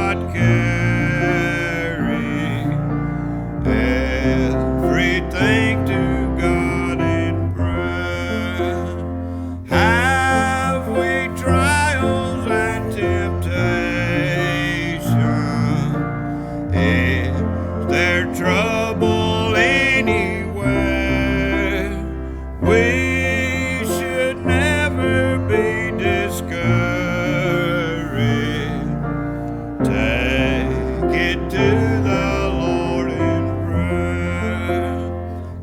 not carry everything to God in prayer. Have we trials and temptation? Is there trouble anywhere? We should never be discouraged. Take it to the Lord in prayer.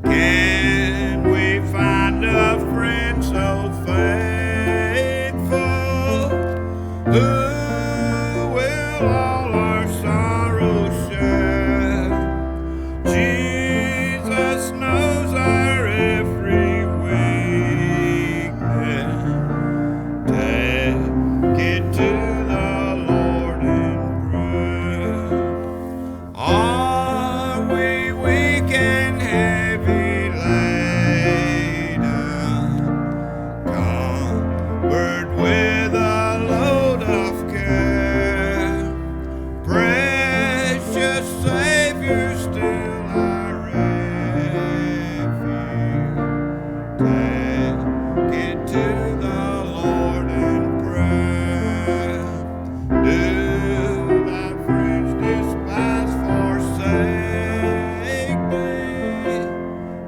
Can we find a friend so faithful who will all our sorrows share? Jesus knows our every weakness. Take it to the Lord in prayer. Are we weak and heavy laden, covered with a load of care? Precious Savior, still our refuge. Take it to the Lord in prayer. Do thy friends despise, forsake thee?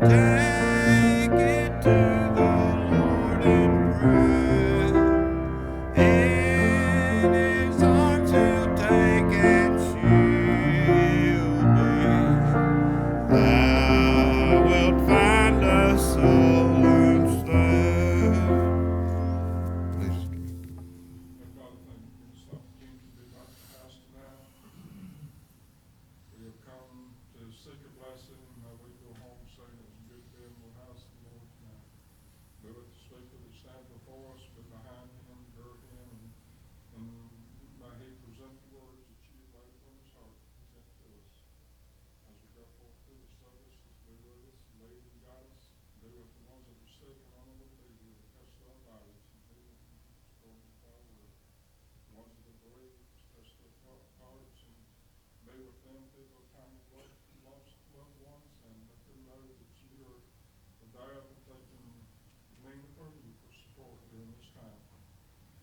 Take it to the Lord in prayer. In his arms he'll take and shield thee. Thou wilt find a soul unstained. Please. Father, thank you for this opportunity to be back to the house tonight. We have come to seek a blessing, and we go home saying it was good to be in the house of the Lord tonight. Be with the speaker that stands before us, be behind him, gird him, and may he present the words that you laid upon his heart to present to us. As we go forth through the service, be with us, lead and guide us, be with the ones that are sick and unable to be here, touch their bodies, and be with them according to thy word. The ones that have believed, touch their hearts, and be with them through their time of lost loved ones, and let them know that you are there, that they can lean upon you for support during this time.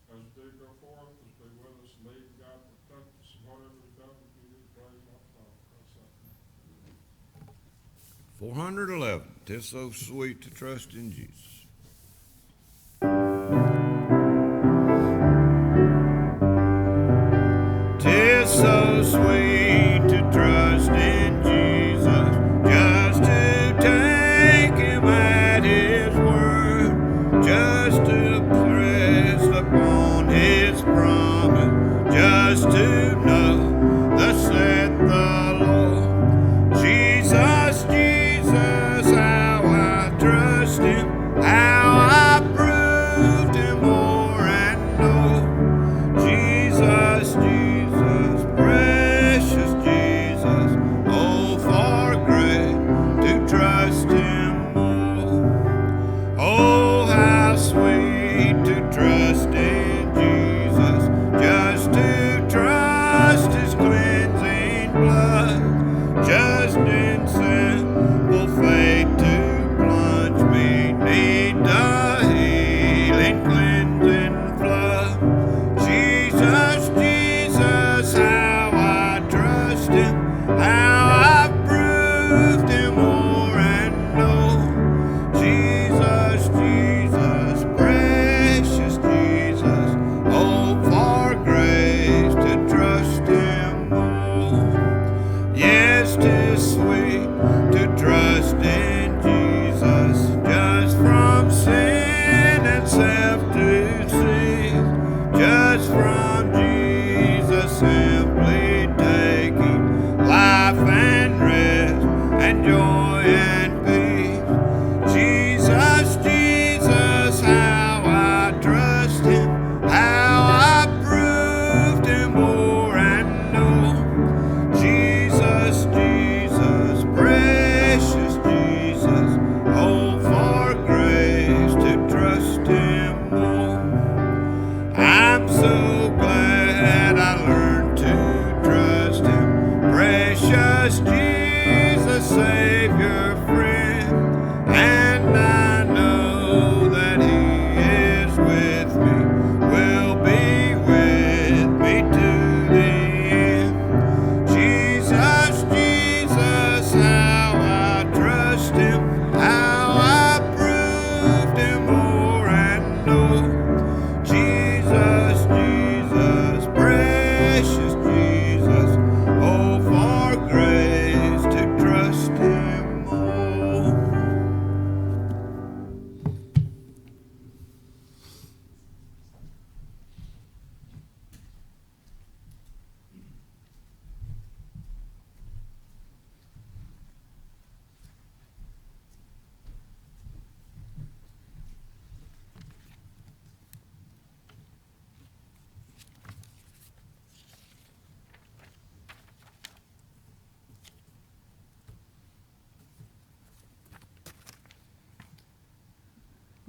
As we do go forth, just be with us, lead, God, protect us, whatever is done, we give you the praise and all the power. Christ's name. 411. 'Tis so sweet to trust in Jesus. Tis so sweet to trust in Jesus, just to take him at his word, just to press upon his promise, just to know thus saith the Lord. Jesus, Jesus, how I trust him, how I proved him more and more. Jesus, Jesus, precious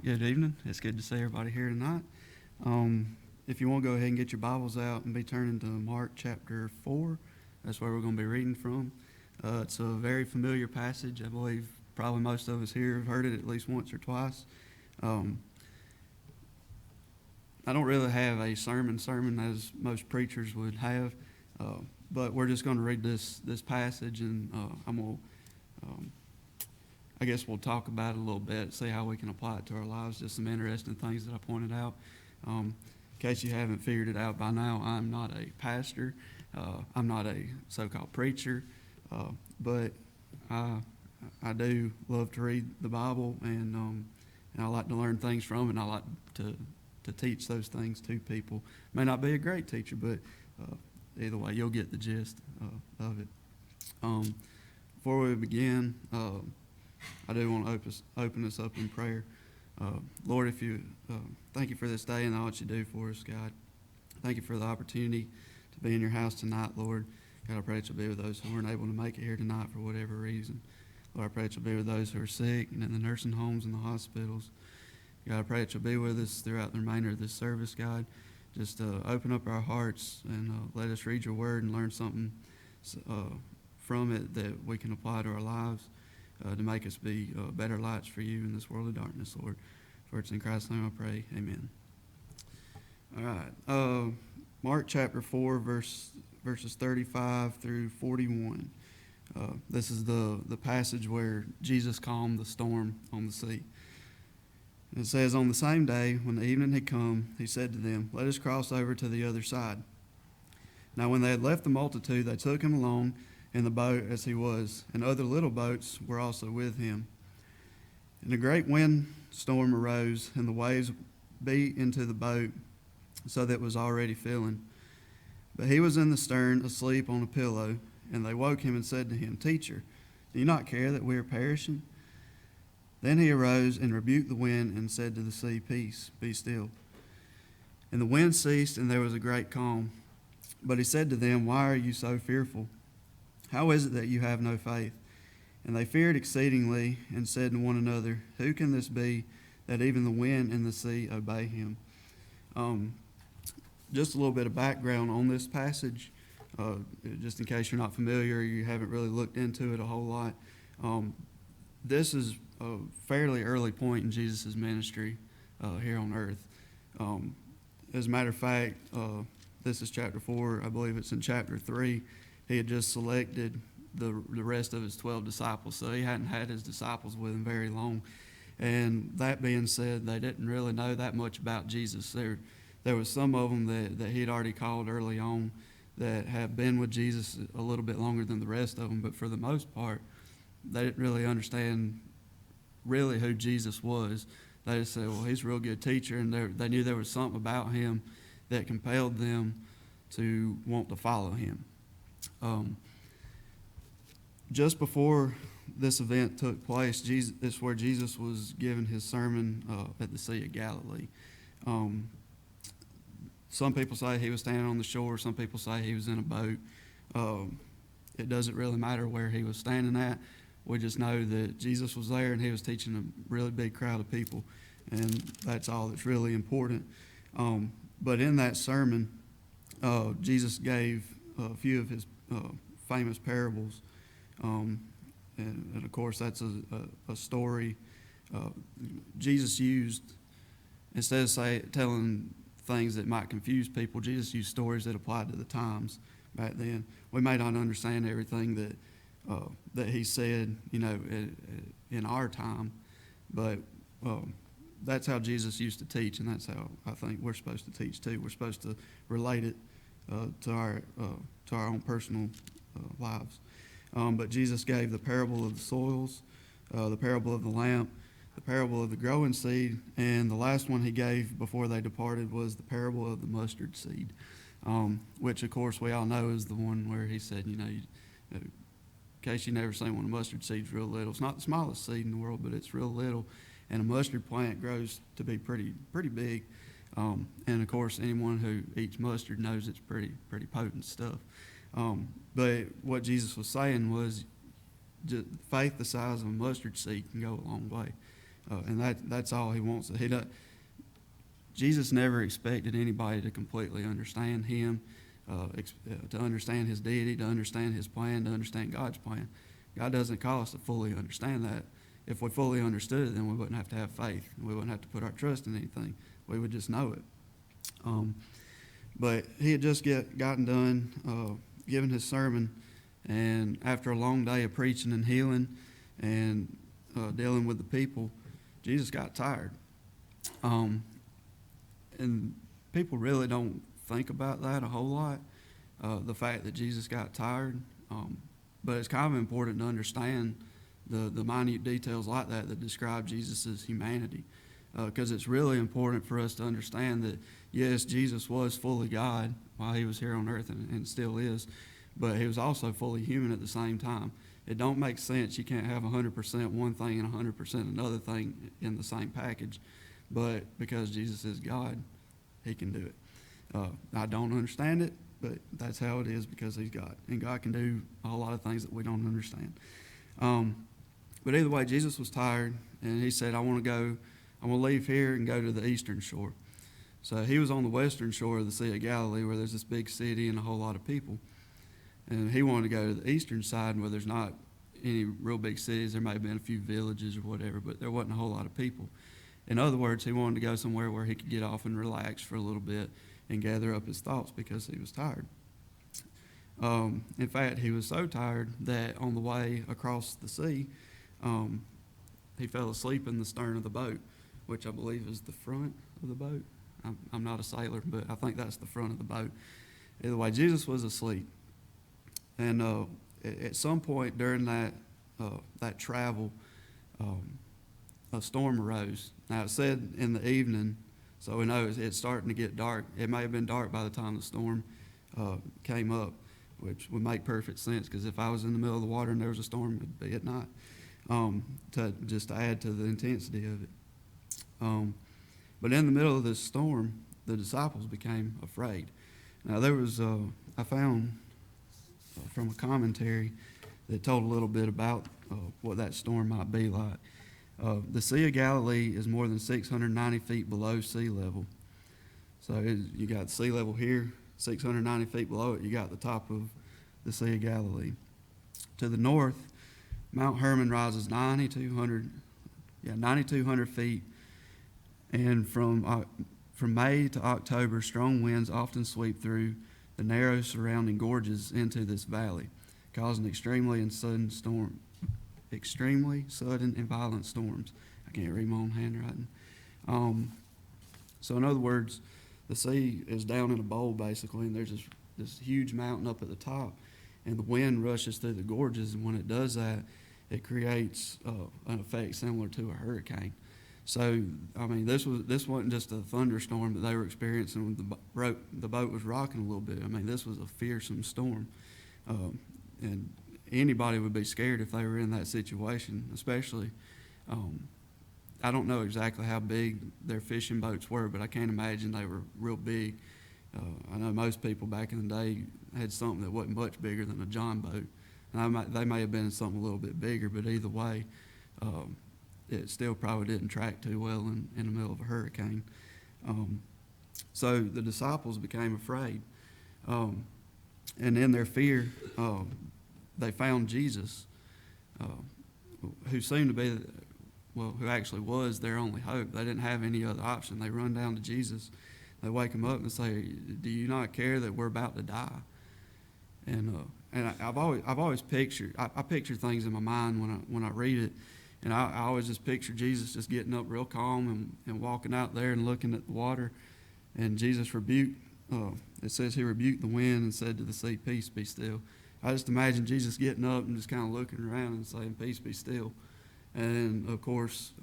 Good evening. It's good to see everybody here tonight. If you want to go ahead and get your Bibles out and be turning to Mark chapter 4, that's where we're going to be reading from. It's a very familiar passage. I believe probably most of us here have heard it at least once or twice. I don't really have a sermon as most preachers would have, but we're just going to read this passage, and I guess we'll talk about it a little bit, see how we can apply it to our lives, just some interesting things that I pointed out. In case you haven't figured it out by now, I'm not a pastor. I'm not a so-called preacher, but I do love to read the Bible, and I like to learn things from it, and I like to teach those things to people. May not be a great teacher, but either way, you'll get the gist of it. Before we begin, I do want to open us up in prayer. Lord, thank you for this day and all that you do for us, God. Thank you for the opportunity to be in your house tonight, Lord. God, I pray that you'll be with those who weren't able to make it here tonight for whatever reason. Lord, I pray that you'll be with those who are sick and in the nursing homes and the hospitals. God, I pray that you'll be with us throughout the remainder of this service, God. Just open up our hearts and let us read your word and learn something from it that we can apply to our lives to make us be better lights for you in this world of darkness, Lord. For it's in Christ's name I pray. Amen. All right. Mark chapter 4, verses 35 through 41. This is the passage where Jesus calmed the storm on the sea. It says, "On the same day, when the evening had come, he said to them, 'Let us cross over to the other side.' Now when they had left the multitude, they took him along in the boat as he was, and other little boats were also with him. And a great windstorm arose, and the waves beat into the boat, so that it was already filling. But he was in the stern, asleep on a pillow, and they woke him and said to him, 'Teacher, do you not care that we are perishing?' Then he arose and rebuked the wind and said to the sea, 'Peace, be still.' And the wind ceased, and there was a great calm. But he said to them, 'Why are you so fearful? How is it that you have no faith?' And they feared exceedingly and said to one another, 'Who can this be that even the wind and the sea obey him?'" Just a little bit of background on this passage, just in case you're not familiar or you haven't really looked into it a whole lot. This is a fairly early point in Jesus' ministry here on earth. As a matter of fact, this is chapter 4. I believe it's in chapter 3. He had just selected the rest of his 12 disciples, so he hadn't had his disciples with him very long. And that being said, they didn't really know that much about Jesus. There was some of them that he had already called early on that had been with Jesus a little bit longer than the rest of them, but for the most part, they didn't really understand really who Jesus was. They just said, well, he's a real good teacher, and they knew there was something about him that compelled them to want to follow him. Just before this event took place, this is where Jesus was giving his sermon at the Sea of Galilee. Some people say he was standing on the shore. Some people say he was in a boat. It doesn't really matter where he was standing at. We just know that Jesus was there and he was teaching a really big crowd of people, and that's all that's really important. But in that sermon, Jesus gave a few of his famous parables, and of course that's a story Jesus used. Instead of telling things that might confuse people, Jesus used stories that applied to the times back then. We may not understand everything that he said, in our time, but that's how Jesus used to teach, and that's how I think we're supposed to teach too. We're supposed to relate it to our own personal lives. But Jesus gave the parable of the soils, the parable of the lamp, the parable of the growing seed, and the last one he gave before they departed was the parable of the mustard seed, which of course we all know is the one where he said, in case you never seen one, a mustard seed's real little. It's not the smallest seed in the world, but it's real little, and a mustard plant grows to be pretty big. And of course, anyone who eats mustard knows it's pretty potent stuff. But what Jesus was saying was, faith the size of a mustard seed can go a long way. And that's all he wants. Jesus never expected anybody to completely understand him, to understand his deity, to understand his plan, to understand God's plan. God doesn't call us to fully understand that. If we fully understood it, then we wouldn't have to have faith. We wouldn't have to put our trust in anything. We would just know it. But he had just gotten done giving his sermon, and after a long day of preaching and healing and dealing with the people, Jesus got tired. And people really don't think about that a whole lot, the fact that Jesus got tired. But it's kind of important to understand the minute details like that describe Jesus' humanity. Because it's really important for us to understand that, yes, Jesus was fully God while he was here on earth and still is, but he was also fully human at the same time. It don't make sense. You can't have 100% one thing and 100% another thing in the same package. But because Jesus is God, he can do it. I don't understand it, but that's how it is because he's God. And God can do a whole lot of things that we don't understand. But either way, Jesus was tired, and he said, I want to leave here and go to the eastern shore. So he was on the western shore of the Sea of Galilee, where there's this big city and a whole lot of people. And he wanted to go to the eastern side where there's not any real big cities. There may have been a few villages or whatever, but there wasn't a whole lot of people. In other words, he wanted to go somewhere where he could get off and relax for a little bit and gather up his thoughts because he was tired. In fact, he was so tired that on the way across the sea, he fell asleep in the stern of the boat, which I believe is the front of the boat. I'm not a sailor, but I think that's the front of the boat. Either way, Jesus was asleep. And at some point during that travel, a storm arose. Now, it said in the evening, so we know it's starting to get dark. It may have been dark by the time the storm came up, which would make perfect sense, because if I was in the middle of the water and there was a storm, it would be at night, to add to the intensity of it. But in the middle of this storm, the disciples became afraid. Now, there was, I found from a commentary that told a little bit about what that storm might be like. The Sea of Galilee is more than 690 feet below sea level. So you got sea level here, 690 feet below it, you got the top of the Sea of Galilee. To the north, Mount Hermon rises 9,200 feet, and from May to October, strong winds often sweep through the narrow surrounding gorges into this valley, causing extremely sudden and violent storms. I can't read my own handwriting. So in other words, the sea is down in a bowl basically, and there's this huge mountain up at the top, and the wind rushes through the gorges, and when it does that, it creates an effect similar to a hurricane. So, I mean, this wasn't just a thunderstorm that they were experiencing when the boat was rocking a little bit. I mean, this was a fearsome storm. And anybody would be scared if they were in that situation, especially. I don't know exactly how big their fishing boats were, but I can't imagine they were real big. I know most people back in the day had something that wasn't much bigger than a John boat. And they may have been something a little bit bigger, but either way, it still probably didn't track too well in the middle of a hurricane. So the disciples became afraid. And in their fear, they found Jesus, who seemed to be, who actually was their only hope. They didn't have any other option. They run down to Jesus. They wake him up and say, "Do you not care that we're about to die?" And I've always pictured, I picture things in my mind when I read it, and I always just picture Jesus just getting up real calm and walking out there and looking at the water, and Jesus rebuked. It says he rebuked the wind and said to the sea, "Peace, be still." I just imagine Jesus getting up and just kind of looking around and saying, "Peace, be still." And of course,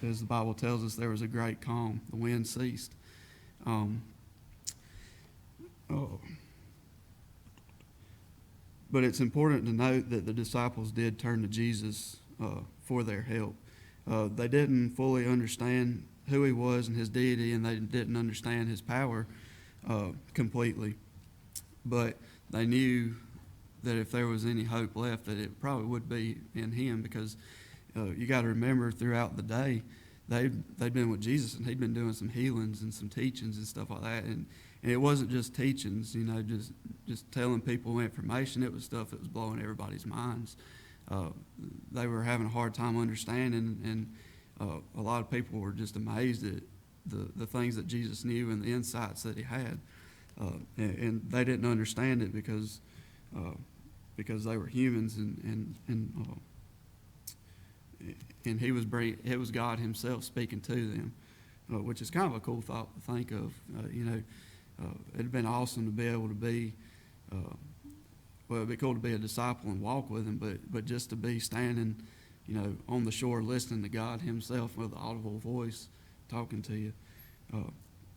as the Bible tells us, there was a great calm. The wind ceased. But it's important to note that the disciples did turn to Jesus for their help. They didn't fully understand who he was and his deity, and they didn't understand his power completely. But they knew that if there was any hope left, that it probably would be in him, because You got to remember throughout the day, they'd been with Jesus, and he'd been doing some healings and some teachings and stuff like that. And it wasn't just teachings, just telling people information. It was stuff that was blowing everybody's minds. They were having a hard time understanding, and a lot of people were just amazed at the things that Jesus knew and the insights that he had. And they didn't understand it because they were humans, and it was God himself speaking to them, which is kind of a cool thought to think of. It'd been awesome to be able to be, it'd be cool to be a disciple and walk with him, but just to be standing, on the shore listening to God himself with an audible voice talking to you.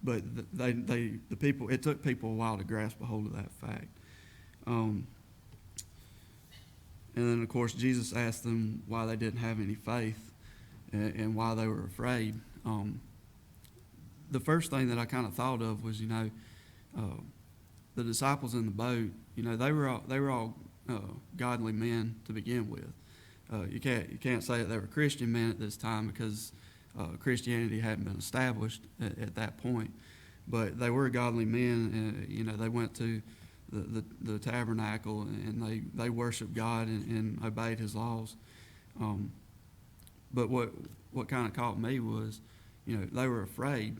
But it took people a while to grasp a hold of that fact. And then, of course, Jesus asked them why they didn't have any faith and why they were afraid. The first thing that I kind of thought of was, the disciples in the boat. They were all godly men to begin with. You can't say that they were Christian men at this time because Christianity hadn't been established at that point. But they were godly men. They went to the tabernacle, and they worshiped God and obeyed his laws. But what kind of caught me was, they were afraid.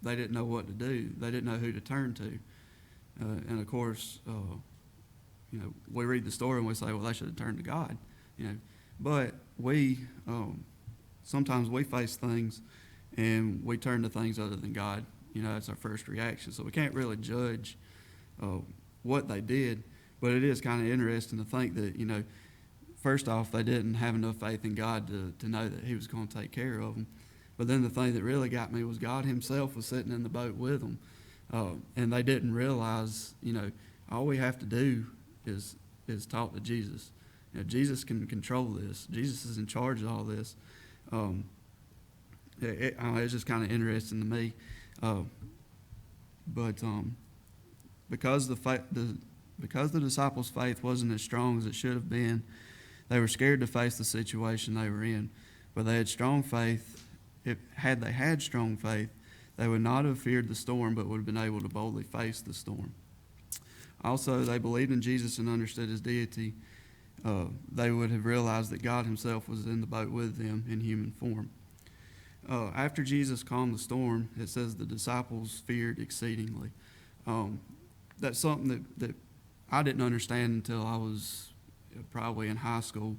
They didn't know what to do. They didn't know who to turn to. And of course, we read the story and we say, well, they should have turned to God. But sometimes we face things and we turn to things other than God. That's our first reaction. So we can't really judge what they did, but it is kind of interesting to think that, first off, they didn't have enough faith in God to know that he was going to take care of them. But then the thing that really got me was God himself was sitting in the boat with them. And they didn't realize, all we have to do is talk to Jesus. Jesus can control this. Jesus is in charge of all this. It's just kind of interesting to me. But because the disciples' faith wasn't as strong as it should have been, they were scared to face the situation they were in. But they had strong faith. Had they had strong faith, they would not have feared the storm, but would have been able to boldly face the storm. Also, they believed in Jesus and understood his deity. They would have realized that God himself was in the boat with them in human form. After Jesus calmed the storm, it says the disciples feared exceedingly. That's something that I didn't understand until I was probably in high school.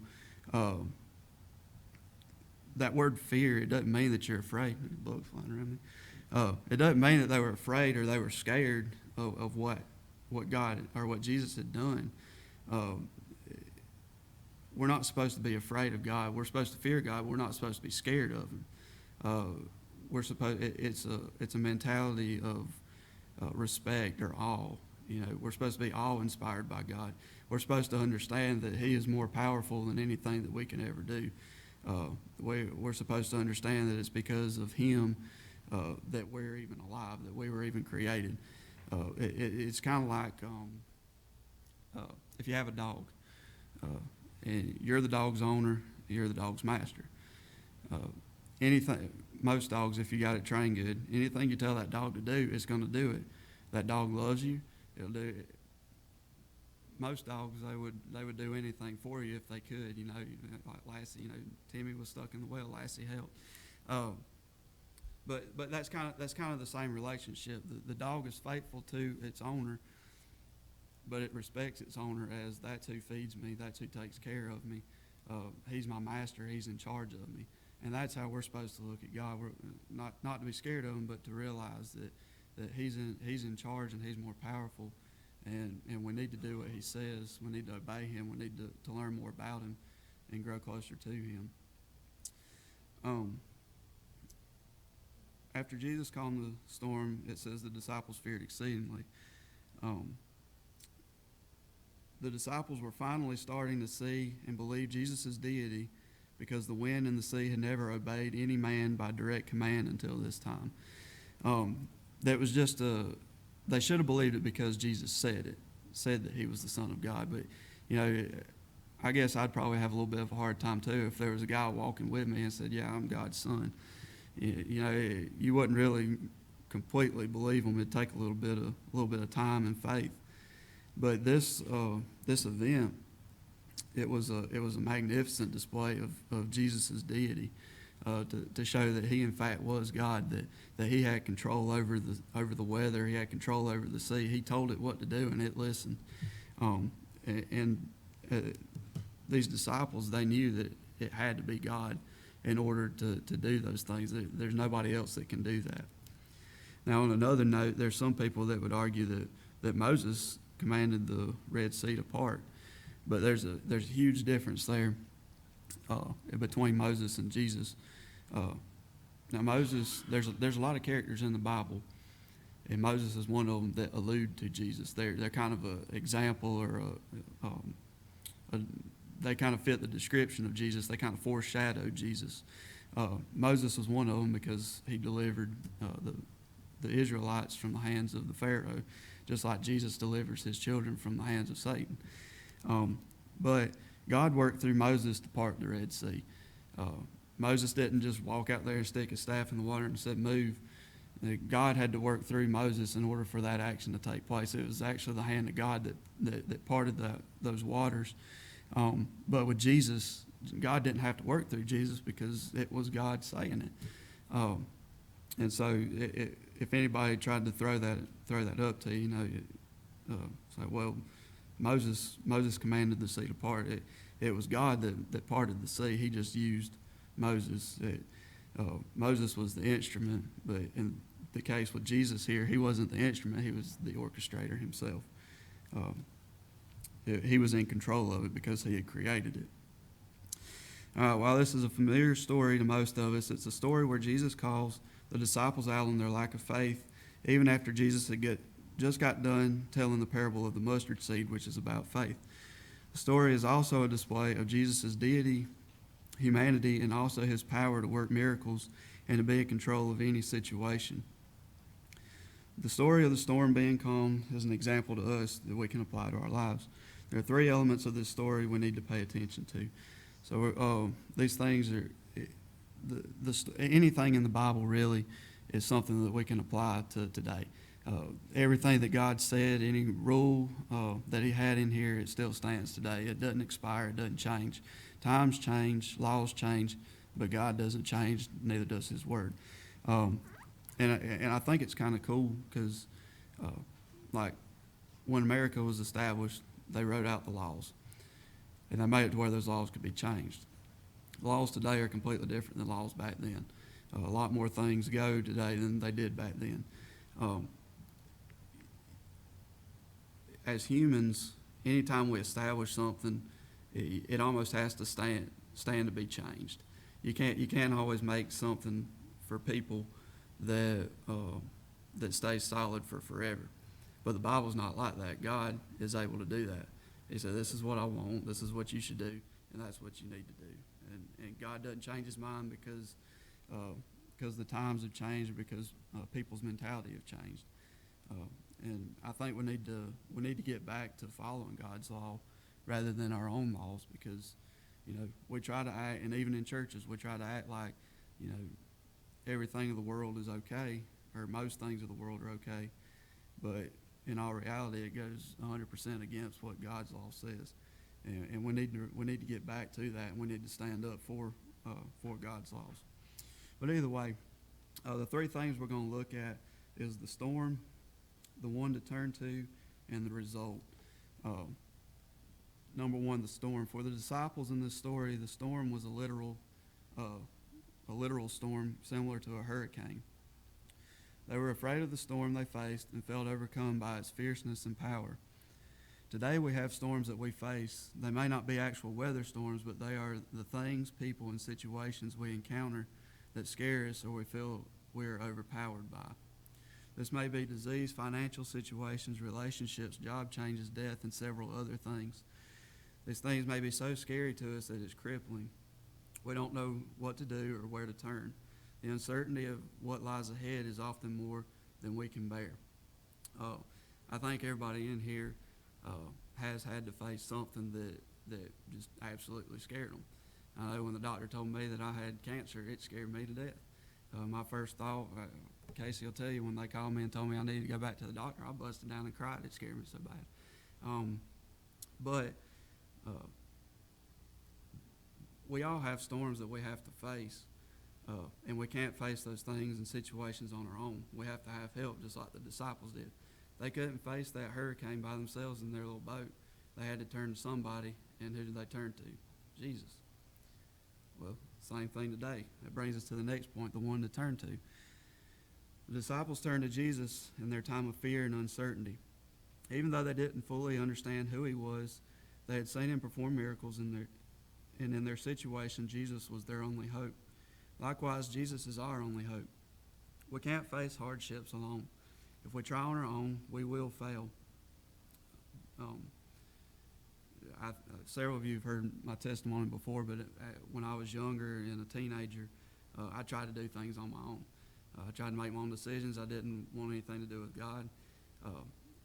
That word fear, it doesn't mean that you're afraid. Bugs flying around me. It doesn't mean that they were afraid or they were scared of what God or what Jesus had done. We're not supposed to be afraid of God. We're supposed to fear God. We're not supposed to be scared of him. It's a mentality of respect or awe. We're supposed to be awe-inspired by God. We're supposed to understand that he is more powerful than anything that we can ever do. We're supposed to understand that it's because of him that we're even alive, that we were even created. It's kind of like if you have a dog, and you're the dog's owner, you're the dog's master. Most dogs, if you got it trained good, anything you tell that dog to do, it's going to do it. That dog loves you, it'll do it. Most dogs, they would do anything for you if they could, like Lassie, Timmy was stuck in the well, Lassie helped. But that's kind of the same relationship. The dog is faithful to its owner, but it respects its owner as that's who feeds me, that's who takes care of me. He's my master, he's in charge of me. And that's how we're supposed to look at God. We're not to be scared of him, but to realize that he's in charge and he's more powerful. And we need to do what he says. We need to obey him. We need to learn more about him and grow closer to him. After Jesus calmed the storm, it says the disciples feared exceedingly. The disciples were finally starting to see and believe Jesus' deity because the wind and the sea had never obeyed any man by direct command until this time. That was just they should have believed it because Jesus said that he was the Son of God. But, I guess I'd probably have a little bit of a hard time too if there was a guy walking with me and said, "Yeah, I'm God's son." You wouldn't really completely believe him. It'd take a little bit of time and faith. But this event, it was a magnificent display of Jesus' deity, to show that he in fact was God, that he had control over the weather, he had control over the sea. He told it what to do and it listened. And these disciples, they knew that it had to be God in order to do those things. There's nobody else that can do that. Now, on another note, there's some people that would argue that Moses commanded the Red Sea to part, but there's a huge difference there between Moses and Jesus. Now, Moses, there's a lot of characters in the Bible, and Moses is one of them that allude to Jesus. They're kind of an example, or they kind of fit the description of Jesus. They kind of foreshadow Jesus. Moses was one of them because he delivered the Israelites from the hands of the Pharaoh, just like Jesus delivers his children from the hands of Satan. But God worked through Moses to part the Red Sea. Moses didn't just walk out there and stick his staff in the water and said, "Move." God had to work through Moses in order for that action to take place. It was actually the hand of God that parted those waters. But with Jesus, God didn't have to work through Jesus because it was God saying it. And so if anybody tried to throw that up to you, say, well, Moses commanded the sea to part. It was God that parted the sea. He just used Moses. Moses was the instrument, but in the case with Jesus here, he wasn't the instrument. He was the orchestrator himself. He was in control of it because he had created it. While this is a familiar story to most of us, it's a story where Jesus calls the disciples out on their lack of faith, even after Jesus had just got done telling the parable of the mustard seed, which is about faith. The story is also a display of Jesus' deity, humanity, and also his power to work miracles and to be in control of any situation. The story of the storm being calm is an example to us that we can apply to our lives. There are three elements of this story we need to pay attention to. So these things are, anything in the Bible really is something that we can apply to today. Everything that God said, any rule that he had in here, it still stands today. It doesn't expire. It doesn't change. Times change. Laws change. But God doesn't change. Neither does his word. And I think it's kind of cool because, like, when America was established, they wrote out the laws. And they made it to where those laws could be changed. The laws today are completely different than laws back then. A lot more things go today than they did back then. As humans, anytime we establish something, it almost has to stand to be changed. You can't always make something for people that stays solid for forever. But the Bible's not like that. God is able to do that. He said, "This is what I want. This is what you should do, and that's what you need to do." And God doesn't change his mind because the times have changed, or because people's mentality have changed. And I think we need to get back to following God's law rather than our own laws, because we try to act, and even in churches we try to act like everything in the world is okay, or most things of the world are okay, but in all reality it goes 100% against what God's law says, and we need to get back to that, and we need to stand up for God's laws. But either way, the three things we're going to look at is the storm, the one to turn to, and the result. Number one, the storm. For the disciples in this story, the storm was a literal storm similar to a hurricane. They were afraid of the storm they faced and felt overcome by its fierceness and power. Today we have storms that we face. They may not be actual weather storms, but they are the things, people, and situations we encounter that scare us or we feel we are overpowered by. This may be disease, financial situations, relationships, job changes, death, and several other things. These things may be so scary to us that it's crippling. We don't know what to do or where to turn. The uncertainty of what lies ahead is often more than we can bear. I think everybody in here has had to face something that just absolutely scared them. I know when the doctor told me that I had cancer, it scared me to death. My first thought, Casey will tell you, when they called me and told me I needed to go back to the doctor, I busted down and cried. It scared me so bad. But we all have storms that we have to face, and we can't face those things and situations on our own. We have to have help, just like the disciples did. They couldn't face that hurricane by themselves in their little boat. They had to turn to somebody, and who did they turn to? Jesus. Well, same thing today. That brings us to the next point, the one to turn to. The disciples turned to Jesus in their time of fear and uncertainty. Even though they didn't fully understand who he was, they had seen him perform miracles, and in their situation, Jesus was their only hope. Likewise, Jesus is our only hope. We can't face hardships alone. If we try on our own, we will fail. Several of you have heard my testimony before, but when I was younger and a teenager, I tried to do things on my own. I tried to make my own decisions. I didn't want anything to do with God.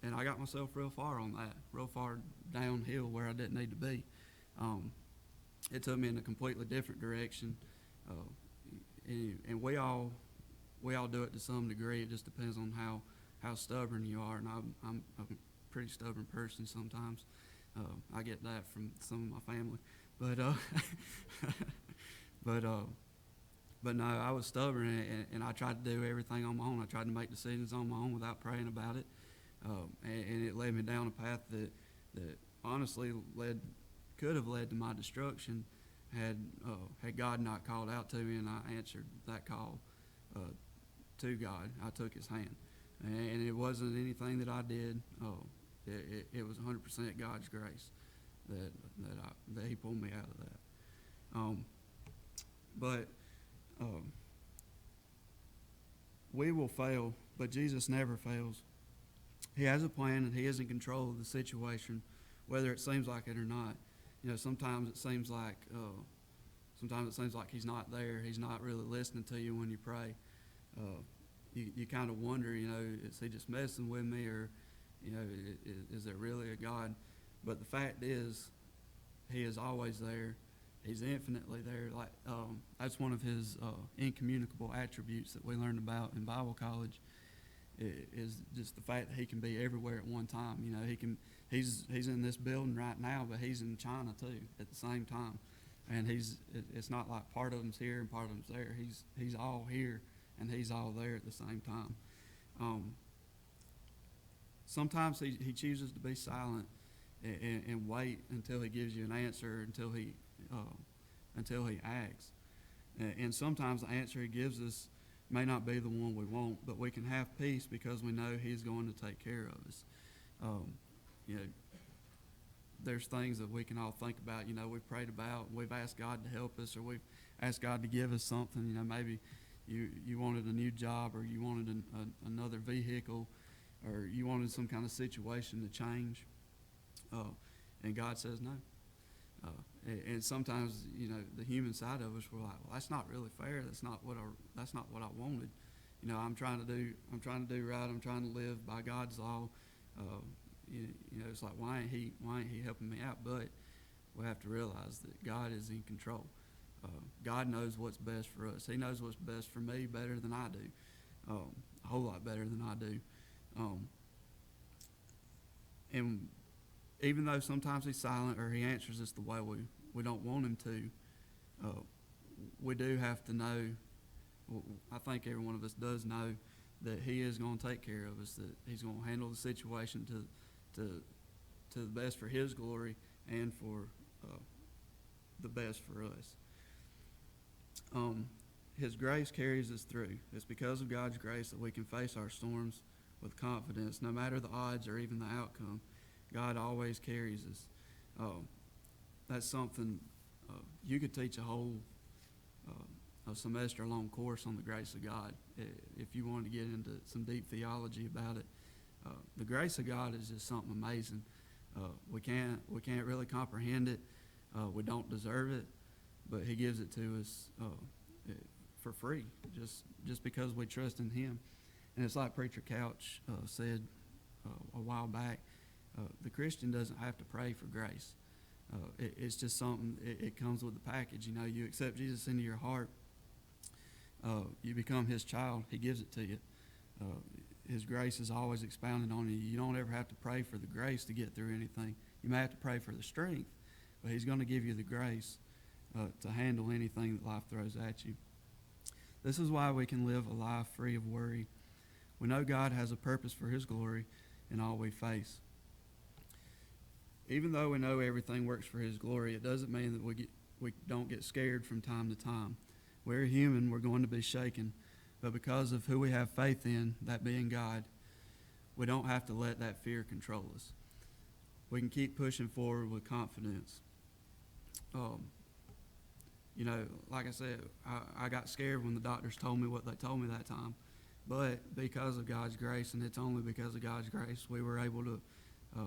And I got myself real far on that, real far downhill where I didn't need to be. It took me in a completely different direction. And we all do it to some degree. It just depends on how stubborn you are. And I'm a pretty stubborn person sometimes. I get that from some of my family, but no, I was stubborn, and I tried to do everything on my own. I tried to make decisions on my own without praying about it, and it led me down a path that honestly could have led to my destruction had God not called out to me and I answered that call to God. I took His hand, and it wasn't anything that I did. It was 100% God's grace that He pulled me out of that. But we will fail, but Jesus never fails. He has a plan, and He is in control of the situation, whether it seems like it or not. You know, sometimes it seems like He's not there. He's not really listening to you when you pray. You kind of wonder, you know, is He just messing with me, or you know, is there really a God? But the fact is, He is always there. He's infinitely there. Like that's one of His incommunicable attributes that we learned about in Bible college. Is just the fact that He can be everywhere at one time. You know, He's in this building right now, but He's in China too at the same time. And it's not like part of Him's here and part of Him's there. He's all here and He's all there at the same time. Sometimes he chooses to be silent and wait until He gives you an answer, until He acts. And sometimes the answer He gives us may not be the one we want, but we can have peace because we know He's going to take care of us. You know, there's things that we can all think about. You know, we've prayed about, we've asked God to help us, or we've asked God to give us something. You know, maybe you wanted a new job, or you wanted another vehicle, or you wanted some kind of situation to change, and God says no. And sometimes, you know, the human side of us, we're like, well, that's not really fair. That's not what I wanted. You know, I'm trying to do right. I'm trying to live by God's law. You know, it's like, why ain't He helping me out? But we have to realize that God is in control. God knows what's best for us. He knows what's best for me better than I do, a whole lot better than I do. And even though sometimes He's silent or He answers us the way we don't want Him to, we do have to know, I think every one of us does know, that He is going to take care of us, that He's going to handle the situation to the best for His glory and for the best for us. His grace carries us through. It's because of God's grace that we can face our storms with confidence, no matter the odds or even the outcome. God always carries us. That's something you could teach a whole a semester-long course on the grace of God if you wanted to get into some deep theology about it. The grace of God is just something amazing. We can't really comprehend it. We don't deserve it, but He gives it to us for free, just because we trust in Him. And it's like Preacher Couch said a while back. The Christian doesn't have to pray for grace. It's just something, it comes with the package. You know, you accept Jesus into your heart, you become his child, he gives it to you. His grace is always expounded on you. You don't ever have to pray for the grace to get through anything. You may have to pray for the strength, but he's going to give you the grace to handle anything that life throws at you. This is why we can live a life free of worry. We know God has a purpose for his glory in all we face. Even though we know everything works for his glory, it doesn't mean that we don't get scared from time to time. We're human, we're going to be shaken, but because of who we have faith in, that being God, we don't have to let that fear control us. We can keep pushing forward with confidence. You know, like I said, I got scared when the doctors told me what they told me that time, but because of God's grace, and it's only because of God's grace, we were able to,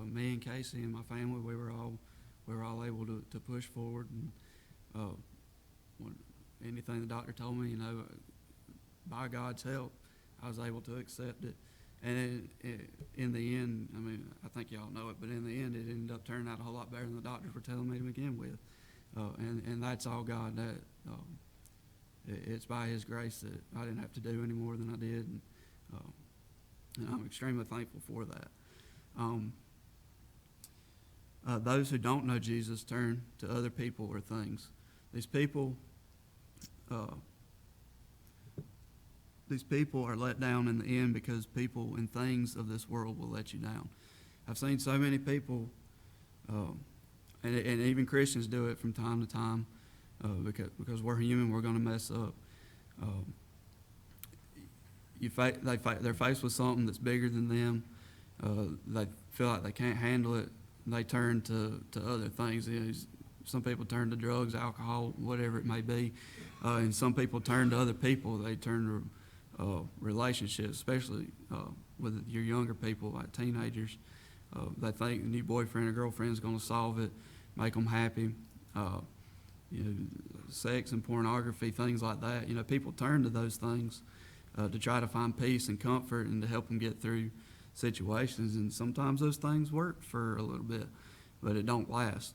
me and Casey and my family, we were all able to push forward. And anything the doctor told me, you know, by God's help, I was able to accept it. And in the end, I mean, I think y'all know it, but in the end, it ended up turning out a whole lot better than the doctors were telling me to begin with. And that's all God. It's by his grace that I didn't have to do any more than I did. And I'm extremely thankful for that. Those who don't know Jesus turn to other people or things. These people are let down in the end because people and things of this world will let you down. I've seen so many people, and even Christians do it from time to time, because we're human, we're going to mess up. They're faced with something that's bigger than them. They feel like they can't handle it. They turn to other things. You know, some people turn to drugs, alcohol, whatever it may be, and some people turn to other people. They turn to relationships, especially with your younger people, like teenagers. They think a new boyfriend or girlfriend is going to solve it, make them happy. You know, sex and pornography, things like that. You know, people turn to those things to try to find peace and comfort and to help them get through situations. And sometimes those things work for a little bit, but it don't last.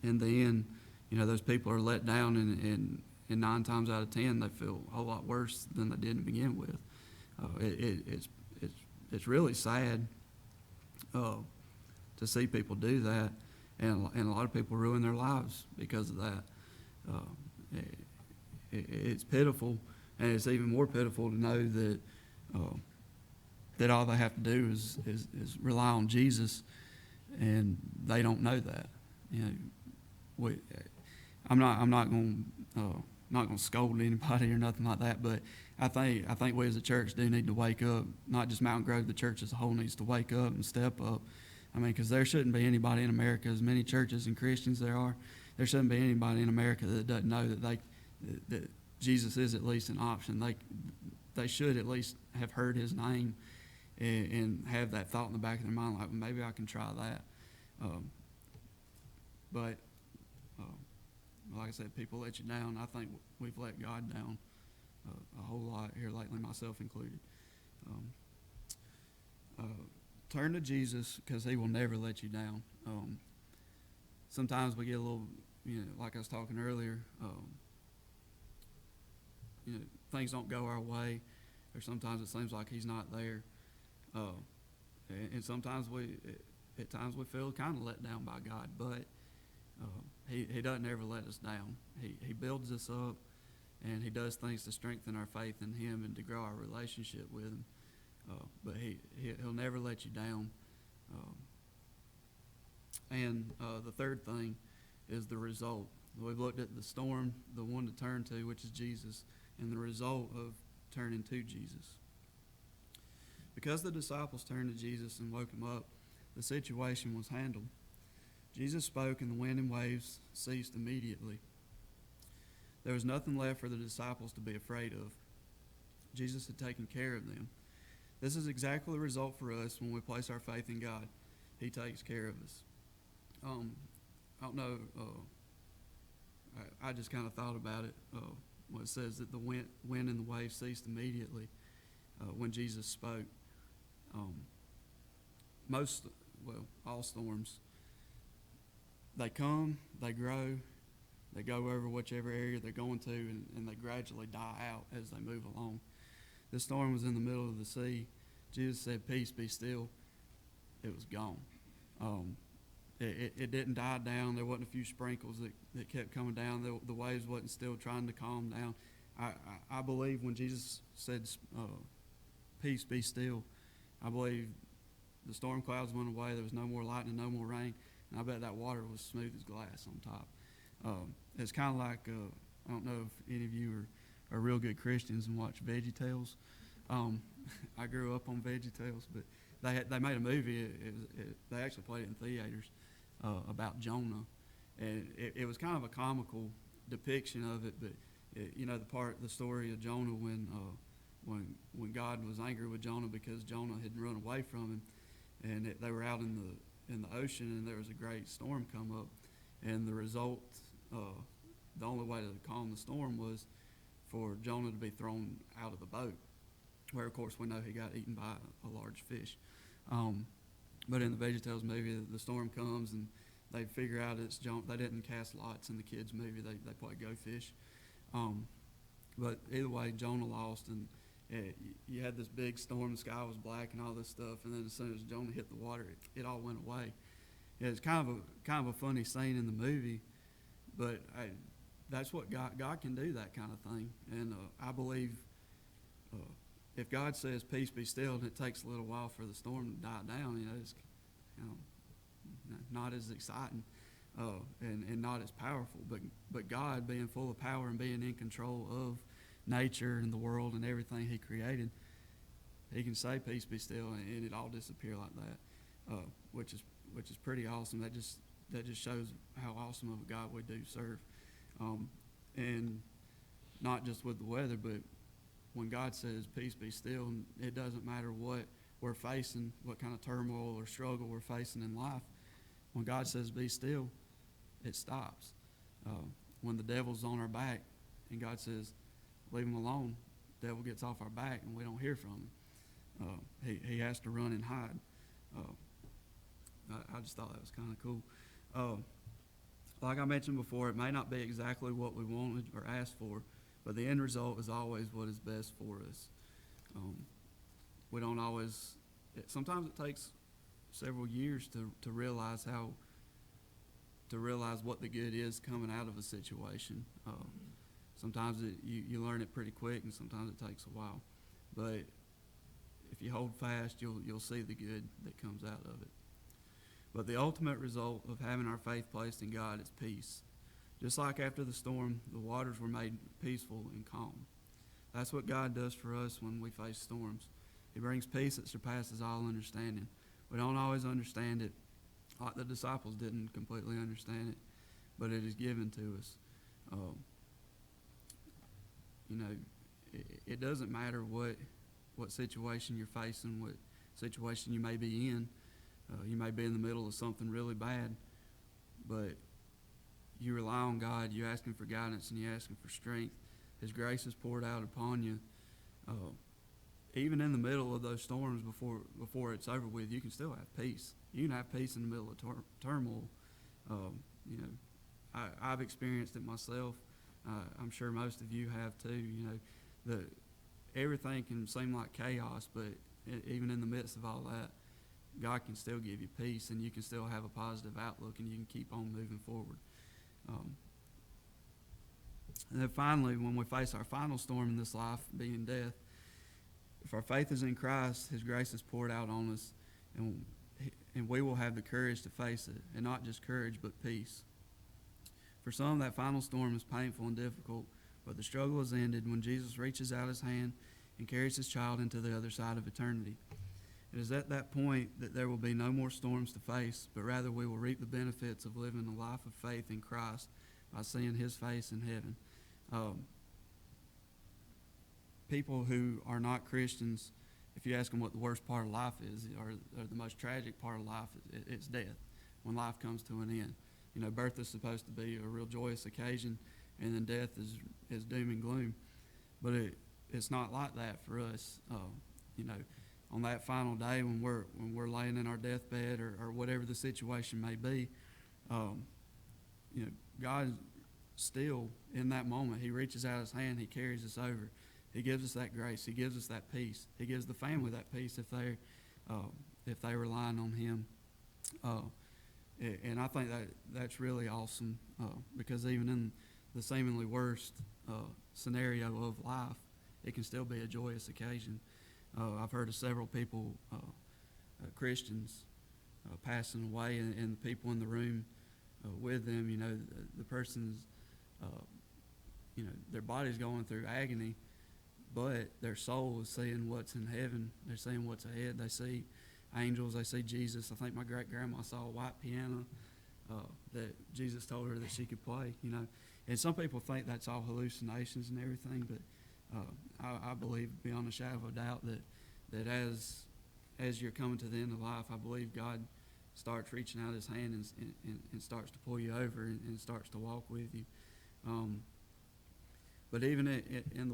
In the end, you know, those people are let down, and 9 times out of 10, they feel a whole lot worse than they did to begin with. It's really sad to see people do that, and a lot of people ruin their lives because of that. It's pitiful, and it's even more pitiful to know that all they have to do is rely on Jesus, and they don't know that. You know, I'm not going to scold anybody or nothing like that, but I think we as a church do need to wake up. Not just Mountain Grove, the church as a whole needs to wake up and step up. I mean, because there shouldn't be anybody in America, as many churches and Christians there shouldn't be anybody in America that doesn't know that Jesus is at least an option. They should at least have heard his name and have that thought in the back of their mind, like, well, maybe I can try that. But like I said, people let you down. I think we've let God down a whole lot here lately, myself included. Turn to Jesus, because he will never let you down. Sometimes we get a little, you know, like I was talking earlier, you know, things don't go our way, or sometimes it seems like he's not there. And sometimes at times we feel kind of let down by God, but he doesn't ever let us down. He builds us up, and he does things to strengthen our faith in him and to grow our relationship with him. But he'll never let you down. And the third thing is the result. We've looked at the storm, the one to turn to, which is Jesus, and the result of turning to Jesus. Because the disciples turned to Jesus and woke him up, the situation was handled. Jesus spoke, and the wind and waves ceased immediately. There was nothing left for the disciples to be afraid of. Jesus had taken care of them. This is exactly the result for us when we place our faith in God. He takes care of us. I don't know, I just kind of thought about it when it says that the wind and the waves ceased immediately when Jesus spoke. All storms, they come, they grow, they go over whichever area they're going to, and they gradually die out as they move along. This storm was in the middle of the sea. Jesus said, "Peace, be still." It was gone. It didn't die down. There wasn't a few sprinkles that kept coming down. The waves wasn't still trying to calm down. I believe when Jesus said, "Peace, be still," I believe the storm clouds went away. There was no more lightning, no more rain, and I bet that water was smooth as glass on top. It's kind of like, I don't know if any of you are real good Christians and watch VeggieTales. I grew up on VeggieTales, but they made a movie. They actually played it in theaters about Jonah, and it was kind of a comical depiction of it. But the story of Jonah when God was angry with Jonah because Jonah had run away from him, and they were out in the ocean, and there was a great storm come up, and the result, the only way to calm the storm was for Jonah to be thrown out of the boat, where of course we know he got eaten by a large fish. But in the VeggieTales movie, the storm comes and they figure out it's Jonah. They didn't cast lots in the kids' movie; they played Go Fish. But either way, Jonah lost, and you had this big storm. The sky was black and all this stuff, and then as soon as Jonah hit the water, it all went away. It's kind of a funny scene in the movie, but that's what God can do, that kind of thing. And I believe if God says peace be still, and it takes a little while for the storm to die down, it's not as exciting and not as powerful. But God, being full of power and being in control of nature and the world and everything He created, He can say peace be still, and it all disappear like that, which is pretty awesome. That just shows how awesome of a God we do serve, and not just with the weather, but when God says peace be still, it doesn't matter what we're facing, what kind of turmoil or struggle we're facing in life. When God says be still, it stops. When the devil's on our back and God says leave him alone, the devil gets off our back and we don't hear from him. He has to run and hide. I just thought that was kind of cool. Like I mentioned before, it may not be exactly what we wanted or asked for, but the end result is always what is best for us. We don't always. Sometimes it takes several years to realize what the good is coming out of a situation. Sometimes you learn it pretty quick, and sometimes it takes a while. But if you hold fast, you'll see the good that comes out of it. But the ultimate result of having our faith placed in God is peace. Just like after the storm, the waters were made peaceful and calm. That's what God does for us when we face storms. He brings peace that surpasses all understanding. We don't always understand it, like the disciples didn't completely understand it, but it is given to us. It doesn't matter what situation you're facing, what situation you may be in. You may be in the middle of something really bad, but you rely on God, you ask Him for guidance, and you ask Him for strength. His grace is poured out upon you. Even in the middle of those storms, before it's over with, you can still have peace. You can have peace in the middle of turmoil. I've experienced it myself. I'm sure most of you have too. Everything can seem like chaos, but even in the midst of all that, God can still give you peace, and you can still have a positive outlook, and you can keep on moving forward. And then finally, when we face our final storm in this life, being death, if our faith is in Christ, His grace is poured out on us, and we will have the courage to face it, and not just courage, but peace. For some, that final storm is painful and difficult, but the struggle is ended when Jesus reaches out His hand and carries His child into the other side of eternity. It is at that point that there will be no more storms to face, but rather we will reap the benefits of living a life of faith in Christ by seeing His face in heaven. People who are not Christians, if you ask them what the worst part of life is, or the most tragic part of life, it's death, when life comes to an end. Birth is supposed to be a real joyous occasion, and then death is doom and gloom. But it's not like that for us. On that final day when we're laying in our deathbed or whatever the situation may be, God still in that moment, he reaches out his hand, he carries us over. He gives us that grace. He gives us that peace. He gives the family that peace if they're relying on him. And I think that's really awesome because even in the seemingly worst scenario of life, it can still be a joyous occasion. I've heard of several people, Christians, passing away, and the people in the room with them, the person's, their body's going through agony, but their soul is seeing what's in heaven. They're seeing what's ahead. They see angels. They see Jesus. I think my great-grandma saw a white piano that Jesus told her that she could play, And some people think that's all hallucinations and everything, but I believe beyond a shadow of a doubt that as you're coming to the end of life, I believe God starts reaching out his hand and starts to pull you over and starts to walk with you. But even in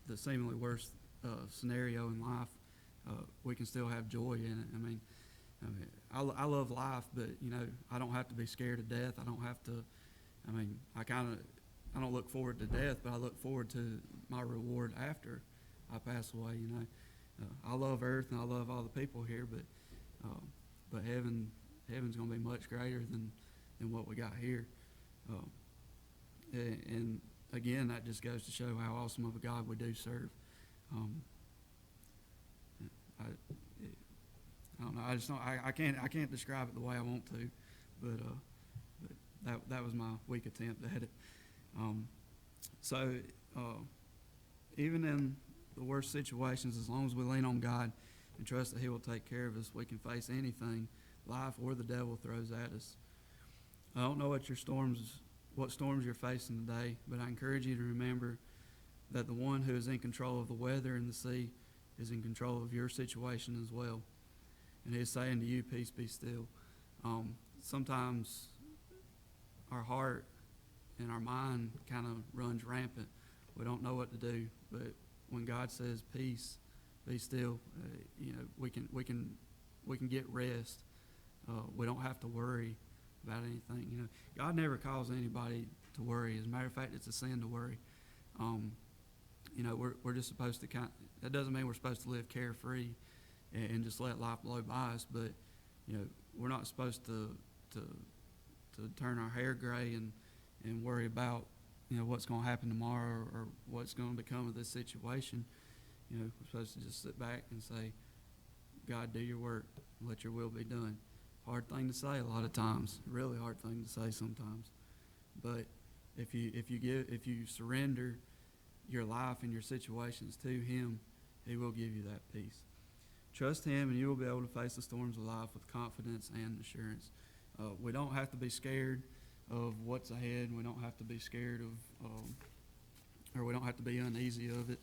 the seemingly worst scenario in life, we can still have joy in it. I love life, but I don't have to be scared of death. I don't have to. I don't look forward to death, but I look forward to my reward after I pass away. I love earth and I love all the people here, but heaven's going to be much greater than what we got here. And again, that just goes to show how awesome of a God we do serve. I don't know. I just don't. I can't describe it the way I want to, but that was my weak attempt at it. So even in the worst situations, as long as we lean on God and trust that he will take care of us, we can face anything life or the devil throws at us. I don't know what storms you're facing today, but I encourage you to remember that the one who is in control of the weather and the sea is in control of your situation as well. And he's saying to you, peace be still. Sometimes our heart and our mind kind of runs rampant. We don't know what to do, but when God says peace, be still, we can get rest. We don't have to worry about anything. God never calls anybody to worry. As a matter of fact, it's a sin to worry. We're just supposed to that doesn't mean we're supposed to live carefree and just let life blow by us, but we're not supposed to turn our hair gray and worry about what's going to happen tomorrow or what's going to become of this situation. We're supposed to just sit back and say, God, do your work, let your will be done. Hard thing to say a lot of times, really hard thing to say sometimes, but if you surrender your life and your situations to him, he will give you that peace. Trust him and you will be able to face the storms of life with confidence and assurance. We don't have to be scared of what's ahead. We don't have to be scared of, or we don't have to be uneasy of it.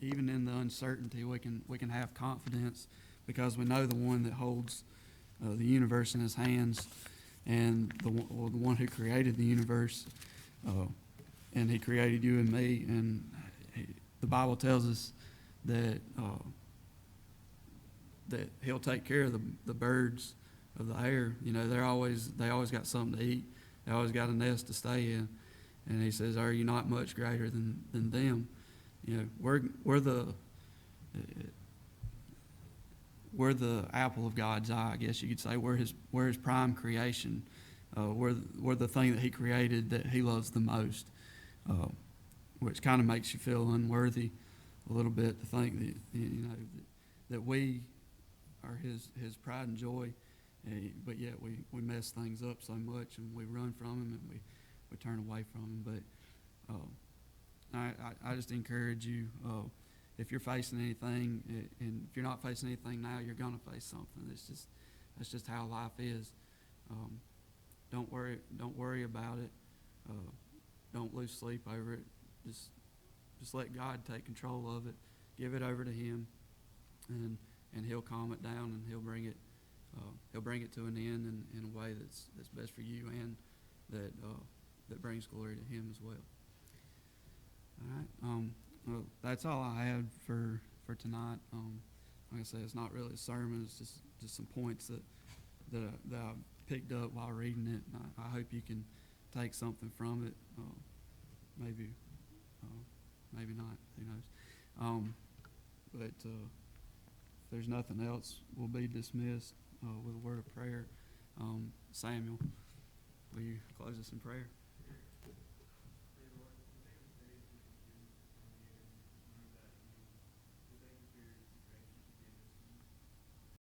Even in the uncertainty, we can have confidence because we know the one that holds the universe in his hands and the one who created the universe. And he created you and me. And the Bible tells us that he'll take care of the birds of the air. They always got something to eat. They always got a nest to stay in. And he says, "Are you not much greater than them?" We're the apple of God's eye, I guess you could say. We're his prime creation. We're the thing that he created that he loves the most, which kind of makes you feel unworthy a little bit to think that that we are his pride and joy, but yet we mess things up so much and we run from him and we turn away from him. But I just encourage you, if you're facing anything, and if you're not facing anything now, you're going to face something. That's just how life is. Don't worry about it. Don't lose sleep over it. Just let God take control of it. Give it over to him, and he'll calm it down, and he'll bring it to an end in a way that's best for you and that brings glory to him as well. All right. Well, that's all I had for tonight. Like I said, it's not really a sermon. It's just some points that picked up while reading it. I hope you can take something from it. Maybe, maybe not. Who knows? But if there's nothing else, we'll be dismissed with a word of prayer. Samuel, will you close us in prayer?